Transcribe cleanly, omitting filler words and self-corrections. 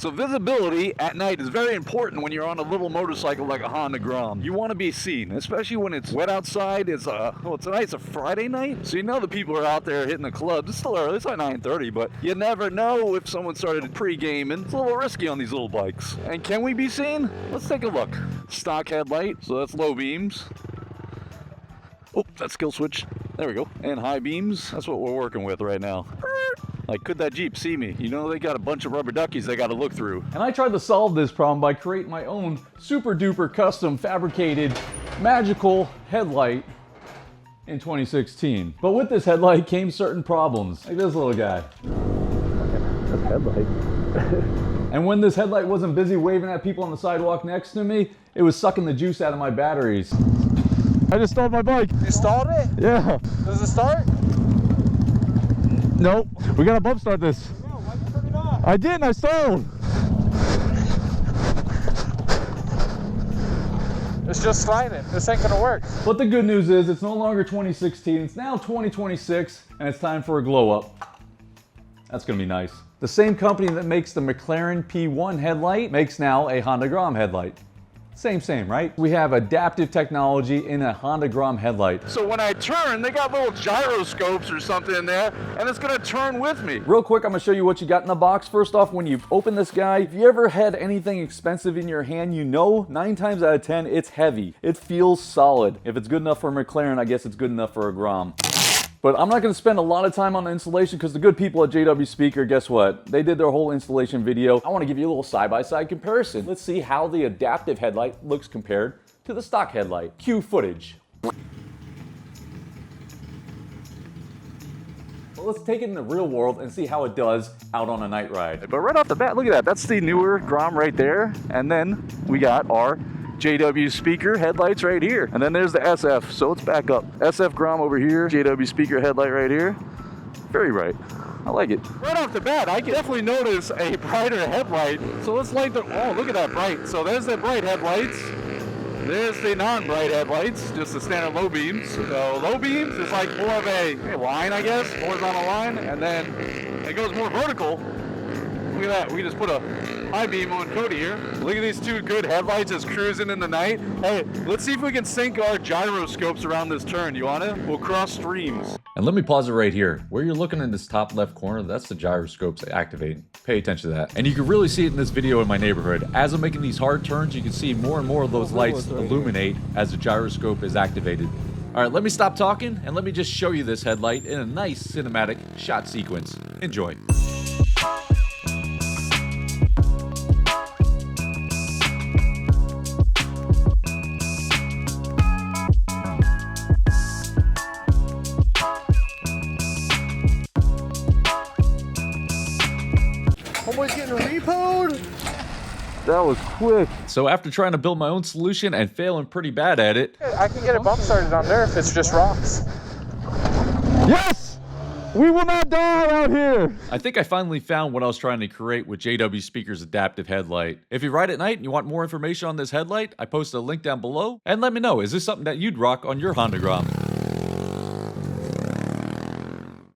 So visibility at night is very important when you're on a little motorcycle like a Honda Grom. You want to be seen, especially when it's wet outside. It's tonight, it's a Friday night, so you know the people are out there hitting the clubs. It's still early, it's like 9:30, but you never know if someone started pre-gaming. It's a little risky on these little bikes. And can we be seen? Let's take a look. Stock headlight, so that's low beams. Oh, that's skill switch. There we go. And high beams, that's what we're working with right now. Like, could that Jeep see me? You know, they got a bunch of rubber duckies they got to look through. And I tried to solve this problem by creating my own super duper custom fabricated magical headlight in 2016. But with this headlight came certain problems, like this little guy. That's headlight. And when this headlight wasn't busy waving at people on the sidewalk next to me, it was sucking the juice out of my batteries. I just stalled my bike. You stalled it? Yeah. Does it start? Nope. We gotta bump start this. No, why'd you turn it on? I didn't, I stalled. It's just sliding. This ain't gonna work. But the good news is it's no longer 2016, it's now 2026, and it's time for a glow up. That's gonna be nice. The same company that makes the McLaren P1 headlight makes now a Honda Grom headlight. Same, right? We have adaptive technology in a Honda Grom headlight. So when I turn, they got little gyroscopes or something in there, and it's gonna turn with me. Real quick, I'm gonna show you what you got in the box. First off, when you open this guy, if you ever had anything expensive in your hand, you know 9 times out of 10, it's heavy. It feels solid. If it's good enough for a McLaren, I guess it's good enough for a Grom. But I'm not going to spend a lot of time on the installation because the good people at JW Speaker, guess what? They did their whole installation video. I want to give you a little side-by-side comparison. Let's see how the adaptive headlight looks compared to the stock headlight. Cue footage. Well, let's take it in the real world and see how it does out on a night ride. But right off the bat, look at that. That's the newer Grom right there. And then we got our JW Speaker headlights right here. And then there's the SF, so let's back up. SF Grom over here, JW Speaker headlight right here. Very bright. I like it. Right off the bat, I can definitely notice a brighter headlight. So let's light the, oh, look at that bright. So there's the bright headlights. There's the non-bright headlights, just the standard low beams. So low beams is like more of a line, I guess, horizontal line. And then it goes more vertical. Look at that, we just put a high beam on Cody here. Look at these two good headlights just cruising in the night. Hey, let's see if we can sync our gyroscopes around this turn. You want it? We'll cross streams. And let me pause it right here. Where you're looking in this top left corner, that's the gyroscopes activating. Pay attention to that. And you can really see it in this video in my neighborhood. As I'm making these hard turns, you can see more and more of those lights illuminate as the gyroscope is activated. All right, let me stop talking and let me just show you this headlight in a nice cinematic shot sequence. Enjoy. Homeboy's getting repoed. That was quick. So after trying to build my own solution and failing pretty bad at it, I can get a bump started on there if it's just rocks. yes! We will not die out here! I think I finally found what I was trying to create with JW Speaker's adaptive headlight. If you ride at night and you want more information on this headlight, I posted a link down below. And let me know, is this something that you'd rock on your Honda Grom?